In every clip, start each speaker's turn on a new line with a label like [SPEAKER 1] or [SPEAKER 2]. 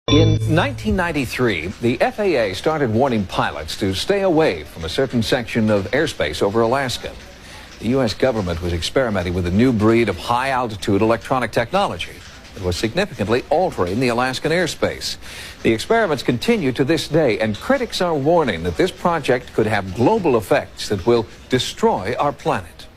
[SPEAKER 1] In 1993, the FAA started warning pilots to stay away from a certain section of airspace over Alaska. The U.S. government was experimenting with a new breed of high-altitude electronic technology that was significantly altering the Alaskan airspace. The experiments continue to this day, and critics are warning that this project could have global effects that will destroy our planet.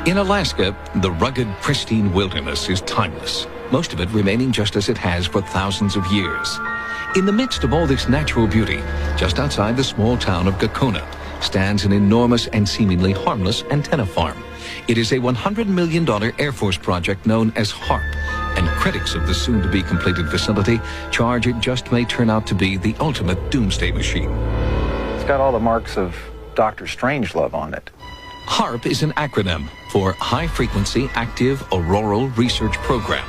[SPEAKER 1] In Alaska, the rugged, pristine wilderness is timeless, most of it remaining just as it has for thousands of years. In the midst of all this natural beauty, just outside the small town of Gakona, stands an enormous and seemingly harmless antenna farm. It is a $100 million Air Force project known as HARP, and critics of the soon-to-be completed facility charge it just may turn out to be the ultimate doomsday machine.
[SPEAKER 2] It's got all the marks of Dr. Strangelove on it.
[SPEAKER 1] HARP is an acronym for High Frequency Active Auroral Research Program.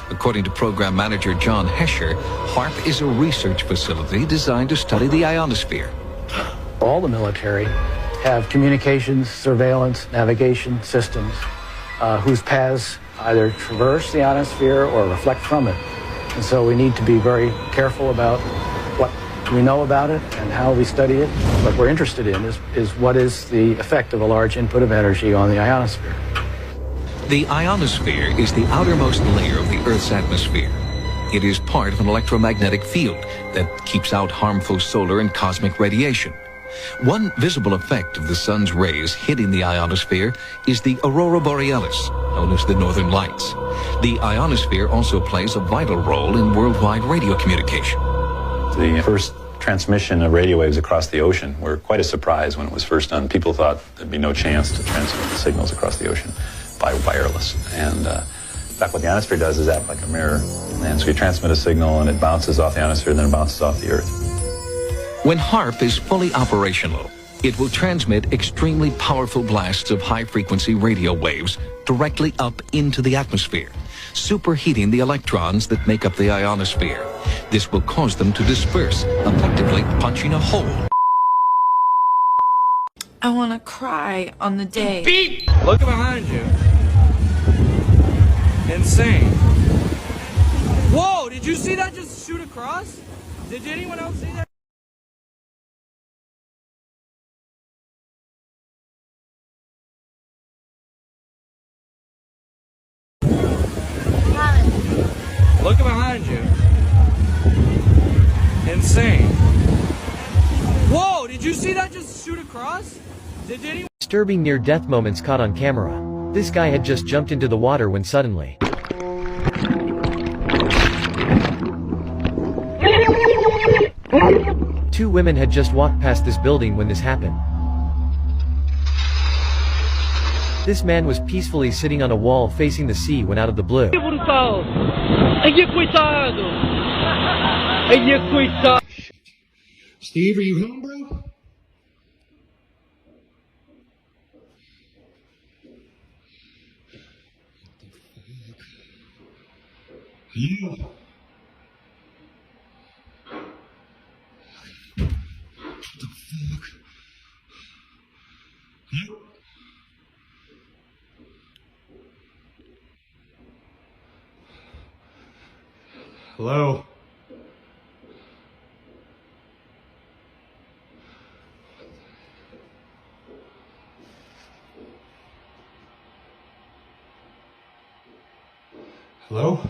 [SPEAKER 1] According to program manager John Hesher, HARP is a research facility designed to study the ionosphere.
[SPEAKER 3] All the military have communications, surveillance, navigation systems whose paths either traverse the ionosphere or reflect from it. And so we need to be very careful about what we know about it and how we study it. What we're interested in is what is the effect of a large input of energy on the ionosphere.
[SPEAKER 1] The ionosphere is the outermost layer of the Earth's atmosphere. It is part of an electromagnetic field that keeps out harmful solar and cosmic radiation. One visible effect of the sun's rays hitting the ionosphere is the aurora borealis, known as the northern lights. The ionosphere also plays a vital role in worldwide radio communication.
[SPEAKER 4] The first transmission of radio waves across the ocean were quite a surprise when it was first done. People thought there'd be no chance to transmit the signals across the ocean by wireless. And in fact, what the ionosphere does is act like a mirror. And so you transmit a signal and it bounces off the ionosphere and then it bounces off the Earth.
[SPEAKER 1] When HARP is fully operational, it will transmit extremely powerful blasts of high-frequency radio waves directly up into the atmosphere, superheating the electrons that make up the ionosphere. This will cause them to disperse, effectively punching a hole.
[SPEAKER 5] I want to cry on the day.
[SPEAKER 6] Beep! Look behind you. Insane. Whoa, did you see that just shoot across? Did anyone else see that? Look behind you. Insane. Whoa, did you see that just shoot across? Did anyone?
[SPEAKER 7] Disturbing near-death moments caught on camera. This guy had just jumped into the water when suddenly... Two women had just walked past this building when this happened. This man was peacefully sitting on a wall facing the sea when out of the blue.
[SPEAKER 6] Steve, are you home, bro? Yeah. What the fuck? Yep. Hello? Hello?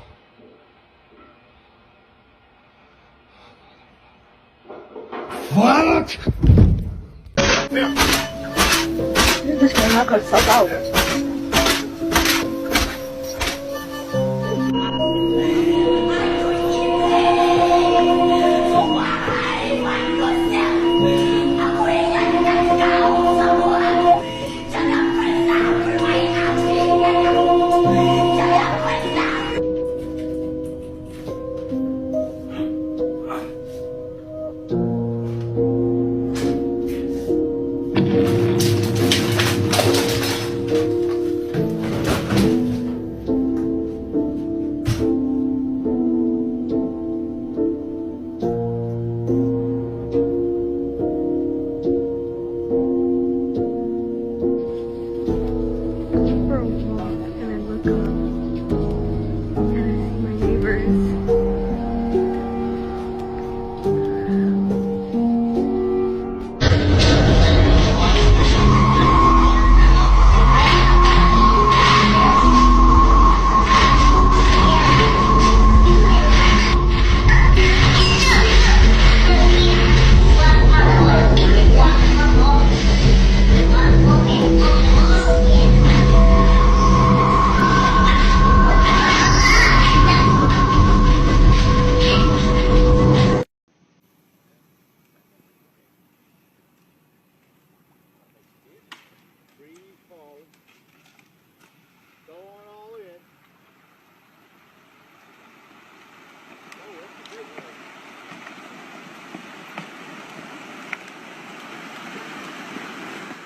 [SPEAKER 6] Fuck!
[SPEAKER 8] My neighbors.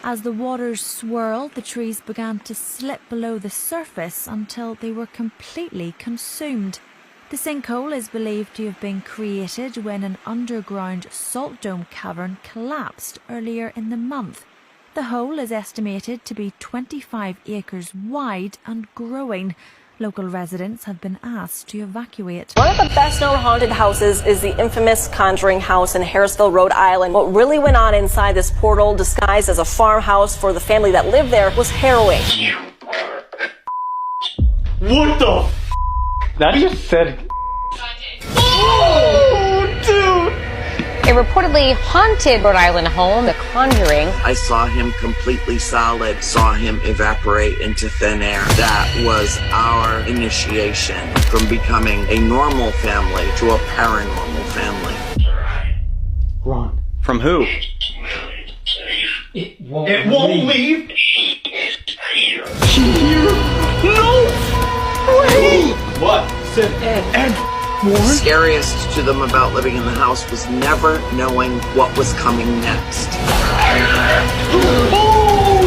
[SPEAKER 9] As the waters swirled, the trees began to slip below the surface until they were completely consumed. The sinkhole is believed to have been created when an underground salt dome cavern collapsed earlier in the month. The hole is estimated to be 25 acres wide and growing. Local residents have been asked to evacuate.
[SPEAKER 10] One of the best-known haunted houses is the infamous Conjuring House in Harrisville, Rhode Island. What really went on inside this portal, disguised as a farmhouse for the family that lived there, was harrowing.
[SPEAKER 11] What the f***? That just said... Oh, dude!
[SPEAKER 12] A reportedly haunted Rhode Island home, The Conjuring.
[SPEAKER 13] I saw him completely solid, saw him evaporate into thin air. That was our initiation from becoming a normal family to a paranormal family.
[SPEAKER 11] Ron. From who? It won't leave? Here. No! Wait! What? Said Ed.
[SPEAKER 13] Scariest to them about living in the house was never knowing what was coming next.
[SPEAKER 11] Oh!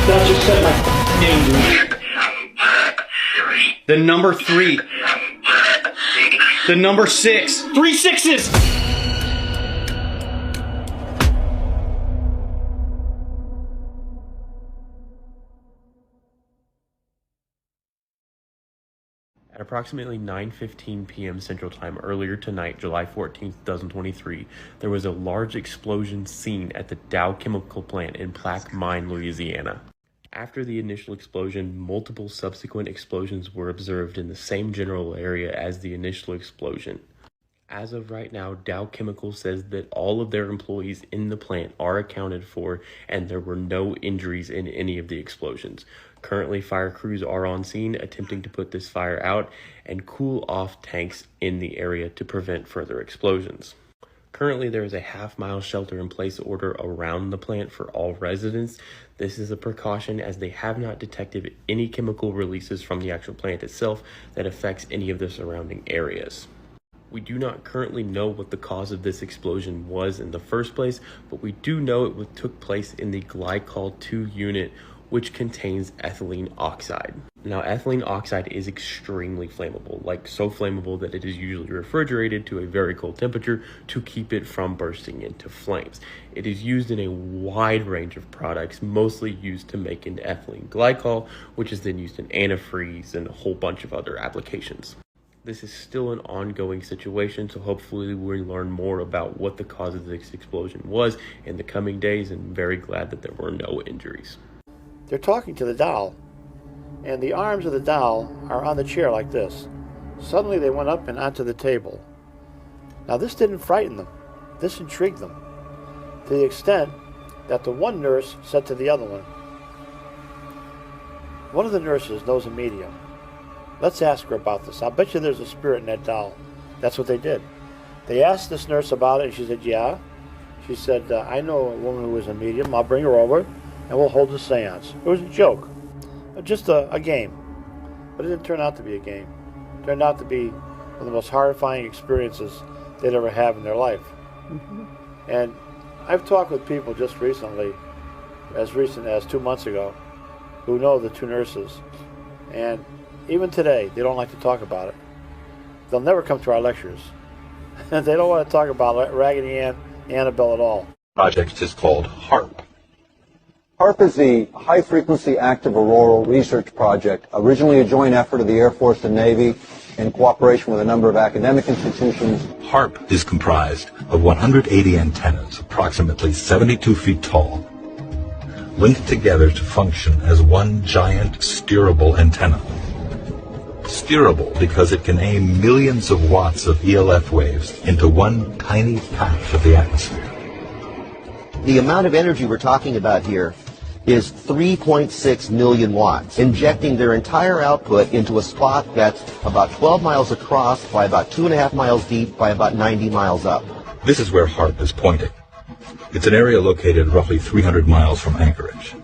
[SPEAKER 11] That just said my name, dude. The number 3. The number 6. 3 6s!
[SPEAKER 14] At approximately 9:15 p.m. Central Time earlier tonight, July 14, 2023, there was a large explosion seen at the Dow Chemical Plant in Plaquemine, Louisiana. After the initial explosion, multiple subsequent explosions were observed in the same general area as the initial explosion. As of right now, Dow Chemical says that all of their employees in the plant are accounted for and there were no injuries in any of the explosions. Currently, fire crews are on scene attempting to put this fire out and cool off tanks in the area to prevent further explosions. Currently, there is a half-mile shelter-in-place order around the plant for all residents. This is a precaution as they have not detected any chemical releases from the actual plant itself that affects any of the surrounding areas. We do not currently know what the cause of this explosion was in the first place, but we do know it took place in the glycol 2 unit, which contains ethylene oxide. Now, ethylene oxide is extremely flammable, like so flammable that it is usually refrigerated to a very cold temperature to keep it from bursting into flames. It is used in a wide range of products, mostly used to make into ethylene glycol, which is then used in antifreeze and a whole bunch of other applications. This is still an ongoing situation, so hopefully we'll learn more about what the cause of this explosion was in the coming days, and very glad that there were no injuries.
[SPEAKER 15] They're talking to the doll, and the arms of the doll are on the chair like this. Suddenly they went up and onto the table. Now this didn't frighten them. This intrigued them, to the extent that the one nurse said to the other one of the nurses knows a medium. Let's ask her about this. I'll bet you there's a spirit in that doll. That's what they did. They asked this nurse about it, and she said, yeah. She said, I know a woman who is a medium. I'll bring her over, and we'll hold a seance. It was a joke, just a game. But it didn't turn out to be a game. It turned out to be one of the most horrifying experiences they'd ever have in their life. Mm-hmm. And I've talked with people just recently, as recent as 2 months ago, who know the two nurses. And even today, they don't like to talk about it. They'll never come to our lectures. They don't want to talk about Raggedy Ann, Annabelle at all.
[SPEAKER 4] Project is called HARP.
[SPEAKER 16] HAARP is the High Frequency Active Auroral Research Project, originally a joint effort of the Air Force and Navy in cooperation with a number of academic institutions.
[SPEAKER 17] HAARP is comprised of 180 antennas, approximately 72 feet tall, linked together to function as one giant steerable antenna. Steerable because it can aim millions of watts of ELF waves into one tiny patch of the atmosphere.
[SPEAKER 18] The amount of energy we're talking about here is 3.6 million watts, injecting their entire output into a spot that's about 12 miles across by about 2.5 miles deep by about 90 miles up.
[SPEAKER 17] This is where HAARP is pointing. It's an area located roughly 300 miles from Anchorage.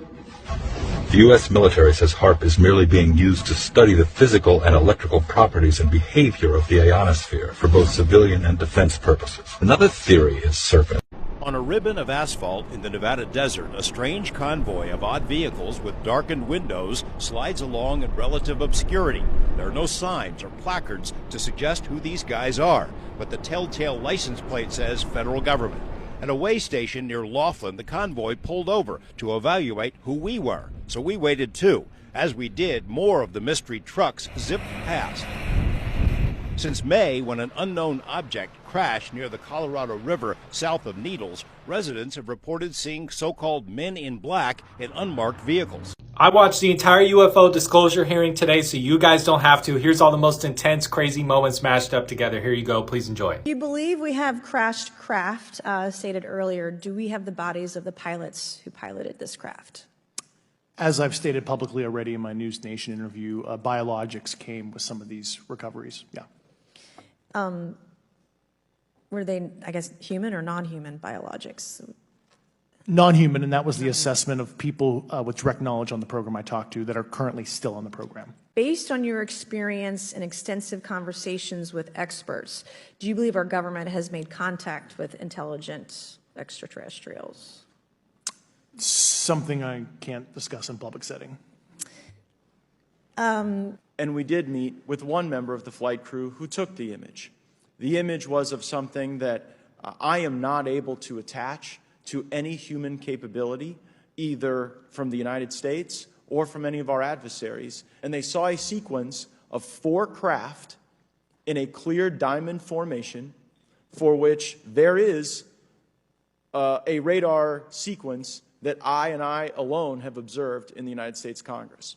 [SPEAKER 17] The U.S. military says HAARP is merely being used to study the physical and electrical properties and behavior of the ionosphere for both civilian and defense purposes. Another theory is surface.
[SPEAKER 19] On a ribbon of asphalt in the Nevada desert, a strange convoy of odd vehicles with darkened windows slides along in relative obscurity. There are no signs or placards to suggest who these guys are, but the telltale license plate says federal government. At a way station near Laughlin, the convoy pulled over to evaluate who we were, so we waited too. As we did, more of the mystery trucks zipped past. Since May, when an unknown object crashed near the Colorado River south of Needles, residents have reported seeing so-called men in black in unmarked vehicles.
[SPEAKER 20] I watched the entire UFO disclosure hearing today, so you guys don't have to. Here's all the most intense, crazy moments mashed up together. Here you go. Please enjoy.
[SPEAKER 21] You believe we have crashed craft, stated earlier. Do we have the bodies of the pilots who piloted this craft?
[SPEAKER 22] As I've stated publicly already in my News Nation interview, biologics came with some of these recoveries. Yeah.
[SPEAKER 21] Were they, I guess, human or non-human biologics?
[SPEAKER 22] Non-human, and that was the assessment of people with direct knowledge on the program I talked to that are currently still on the program.
[SPEAKER 21] Based on your experience and extensive conversations with experts, do you believe our government has made contact with intelligent extraterrestrials?
[SPEAKER 22] Something I can't discuss in public setting.
[SPEAKER 23] And we did meet with one member of the flight crew who took the image. The image was of something that I am not able to attach to any human capability, either from the United States or from any of our adversaries. And they saw a sequence of 4 craft in a clear diamond formation for which there is a radar sequence that I alone have observed in the United States Congress.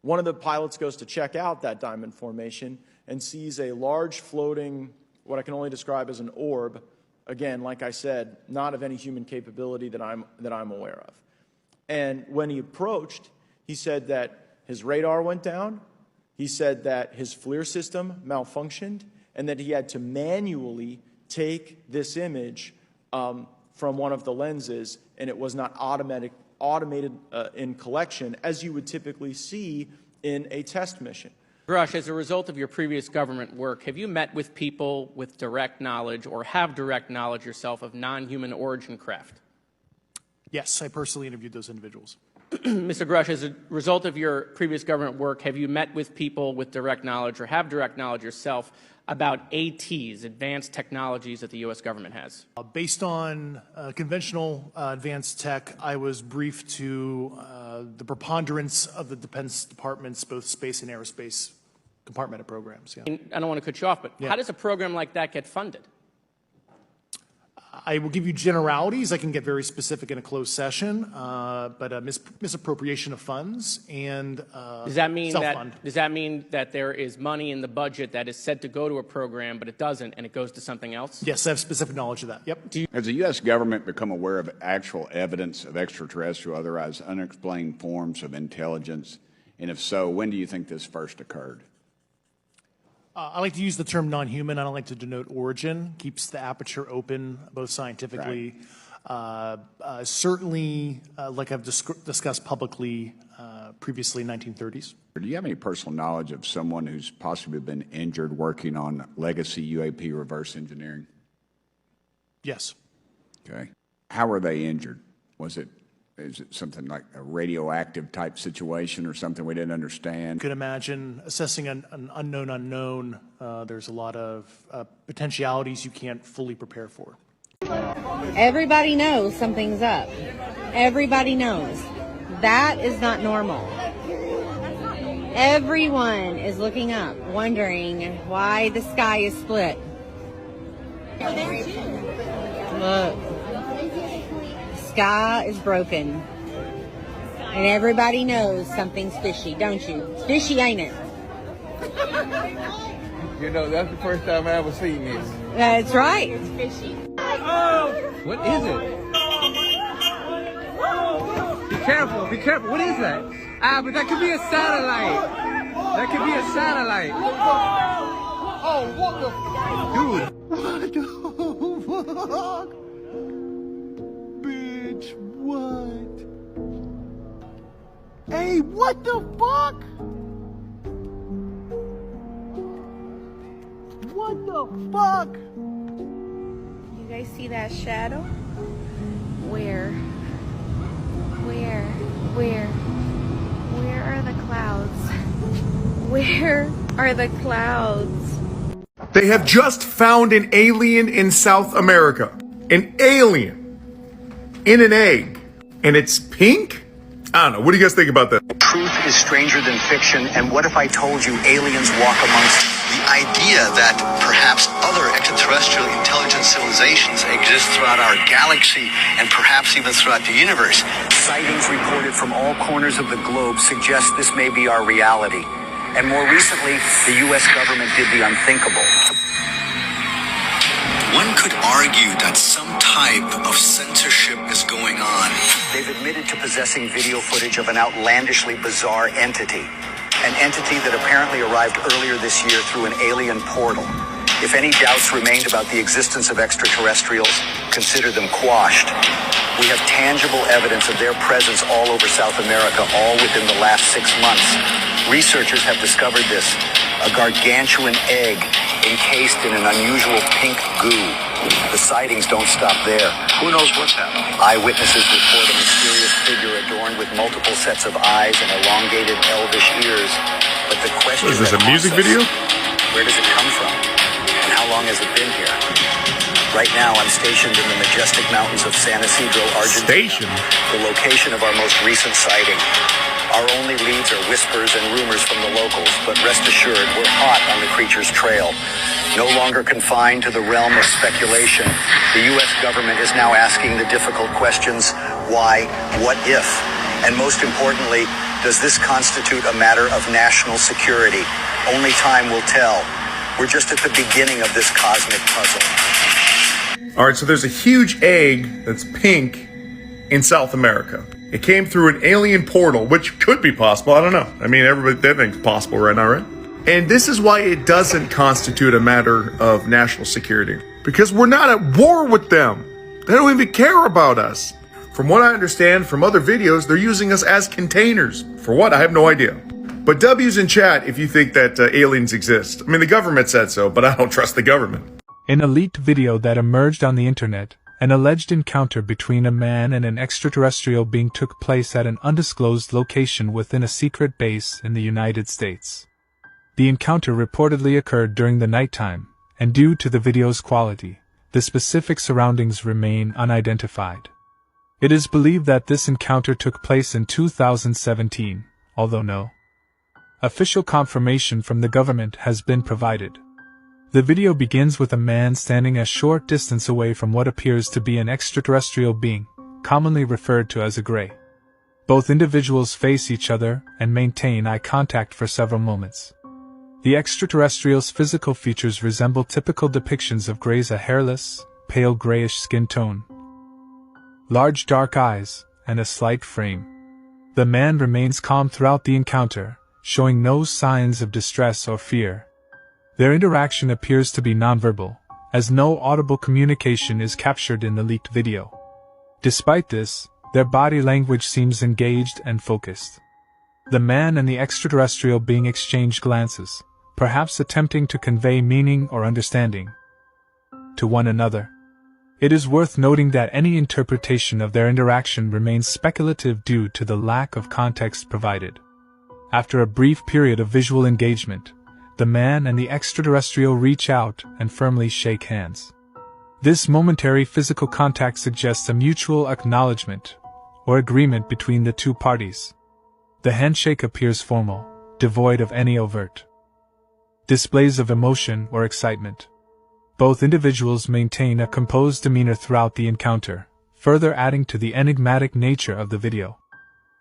[SPEAKER 23] One of the pilots goes to check out that diamond formation and sees a large floating, what I can only describe as an orb. Again, like I said, not of any human capability that I'm aware of. And when he approached, he said that his radar went down, he said that his FLIR system malfunctioned, and that he had to manually take this image from one of the lenses, and it was not automated in collection, as you would typically see in a test mission.
[SPEAKER 24] Grush, as a result of your previous government work, have you met with people with direct knowledge or have direct knowledge yourself of non-human origin craft?
[SPEAKER 22] Yes, I personally interviewed those individuals.
[SPEAKER 24] Mr. Grush, as a result of your previous government work, have you met with people with direct knowledge or have direct knowledge yourself about ATs, advanced technologies that the U.S. government has?
[SPEAKER 22] Based on conventional advanced tech, I was briefed to the preponderance of the Defense Department's both space and aerospace compartmented programs. Yeah.
[SPEAKER 24] I don't want to cut you off, but how does a program like that get funded?
[SPEAKER 22] I will give you generalities. I can get very specific in a closed session, but misappropriation of funds and
[SPEAKER 24] does that mean
[SPEAKER 22] self-fund.
[SPEAKER 24] Does that mean that there is money in the budget that is said to go to a program, but it doesn't, and it goes to something else?
[SPEAKER 22] Yes, I have specific knowledge of that. Yep.
[SPEAKER 25] Has the U.S. government become aware of actual evidence of extraterrestrial, otherwise unexplained forms of intelligence? And if so, when do you think this first occurred?
[SPEAKER 22] I like to use the term non-human. I don't like to denote origin. Keeps the aperture open, both scientifically. Right. Certainly, like I've discussed publicly previously, 1930s.
[SPEAKER 25] Do you have any personal knowledge of someone who's possibly been injured working on legacy UAP reverse engineering?
[SPEAKER 22] Yes.
[SPEAKER 25] Okay. How were they injured? Is it something like a radioactive type situation or something we didn't understand?
[SPEAKER 22] You could imagine assessing an unknown unknown. There's a lot of potentialities you can't fully prepare for.
[SPEAKER 12] Everybody knows something's up. Everybody knows. That is not normal. Everyone is looking up, wondering why the sky is split. Look. The sky is broken. And everybody knows something's fishy, don't you? It's fishy, ain't it?
[SPEAKER 1] You know, that's the first time I ever seen this.
[SPEAKER 12] That's right.
[SPEAKER 1] It's fishy. What is it? Be careful, be careful. What is that? Ah, but that could be a satellite. That could be a satellite. Oh, what the... Dude. What the fuck? Bitch, what? Hey, what the fuck? What the fuck?
[SPEAKER 12] You guys see that shadow?
[SPEAKER 8] Where are the clouds? Where are the clouds?
[SPEAKER 2] They have just found an alien in South America. An alien. In an egg. And it's pink? I don't know. What do you guys think about that?
[SPEAKER 3] Truth is stranger than fiction, and what if I told you aliens walk amongst the idea that perhaps other extraterrestrial intelligent civilizations exist throughout our galaxy and perhaps even throughout the universe? Sightings reported from all corners of the globe suggest this may be our reality. And more recently, the U.S. government did the unthinkable. One could argue that some type of censorship is going on. They've admitted to possessing video footage of an outlandishly bizarre entity. An entity that apparently arrived earlier this year through an alien portal. If any doubts remained about the existence of extraterrestrials, consider them quashed. We have tangible evidence of their presence all over South America, all within the last 6 months. Researchers have discovered this, a gargantuan egg encased in an unusual pink goo. The sightings don't stop there. Who knows what's happening? Eyewitnesses report a mysterious figure adorned with multiple sets of eyes and elongated elvish ears. But the question
[SPEAKER 2] is this, a music video?
[SPEAKER 3] Where does it come from? And how long has it been here? Right now, I'm stationed in the majestic mountains of San Isidro, Argentina, the location of our most recent sighting. Our only leads are whispers and rumors from the locals, but rest assured, we're hot on the creature's trail. No longer confined to the realm of speculation, the U.S. government is now asking the difficult questions: why, what if? And most importantly, does this constitute a matter of national security? Only time will tell. We're just at the beginning of this cosmic puzzle.
[SPEAKER 2] All right, so there's a huge egg that's pink in South America. It came through an alien portal, which could be possible. I don't know. I mean, everybody thinks it's possible right now, right? And this is why it doesn't constitute a matter of national security. Because we're not at war with them. They don't even care about us. From what I understand from other videos, they're using us as containers. For what? I have no idea. But W's in chat if you think that aliens exist. I mean, the government said so, but I don't trust the government.
[SPEAKER 5] In a leaked video that emerged on the internet, an alleged encounter between a man and an extraterrestrial being took place at an undisclosed location within a secret base in the United States. The encounter reportedly occurred during the nighttime, and due to the video's quality, the specific surroundings remain unidentified. It is believed that this encounter took place in 2017, although no official confirmation from the government has been provided. The video begins with a man standing a short distance away from what appears to be an extraterrestrial being, commonly referred to as a Grey. Both individuals face each other and maintain eye contact for several moments. The extraterrestrial's physical features resemble typical depictions of Greys: a hairless, pale grayish skin tone, large dark eyes, and a slight frame. The man remains calm throughout the encounter, showing no signs of distress or fear. Their interaction appears to be nonverbal, as no audible communication is captured in the leaked video. Despite this, their body language seems engaged and focused. The man and the extraterrestrial being exchange glances, perhaps attempting to convey meaning or understanding to one another. It is worth noting that any interpretation of their interaction remains speculative due to the lack of context provided. After a brief period of visual engagement, the man and the extraterrestrial reach out and firmly shake hands. This momentary physical contact suggests a mutual acknowledgement, or agreement between the two parties. The handshake appears formal, devoid of any overt displays of emotion or excitement. Both individuals maintain a composed demeanor throughout the encounter, further adding to the enigmatic nature of the video.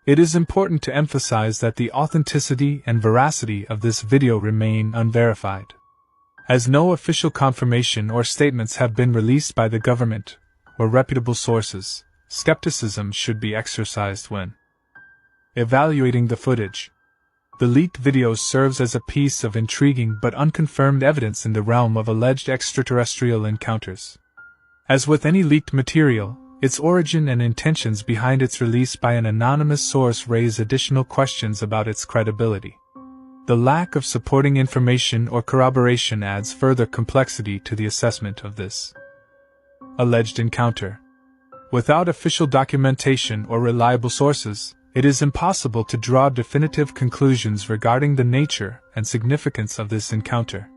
[SPEAKER 5] It is important to emphasize that the authenticity and veracity of this video remain unverified. As no official confirmation or statements have been released by the government or reputable sources, skepticism should be exercised when evaluating the footage. The leaked video serves as a piece of intriguing but unconfirmed evidence in the realm of alleged extraterrestrial encounters. As with any leaked material, its origin and intentions behind its release by an anonymous source raise additional questions about its credibility. The lack of supporting information or corroboration adds further complexity to the assessment of this alleged encounter. Without official documentation or reliable sources, it is impossible to draw definitive conclusions regarding the nature and significance of this encounter.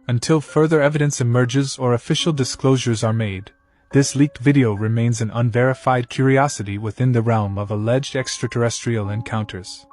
[SPEAKER 5] Until further evidence emerges or official disclosures are made, this leaked video remains an unverified curiosity within the realm of alleged extraterrestrial encounters.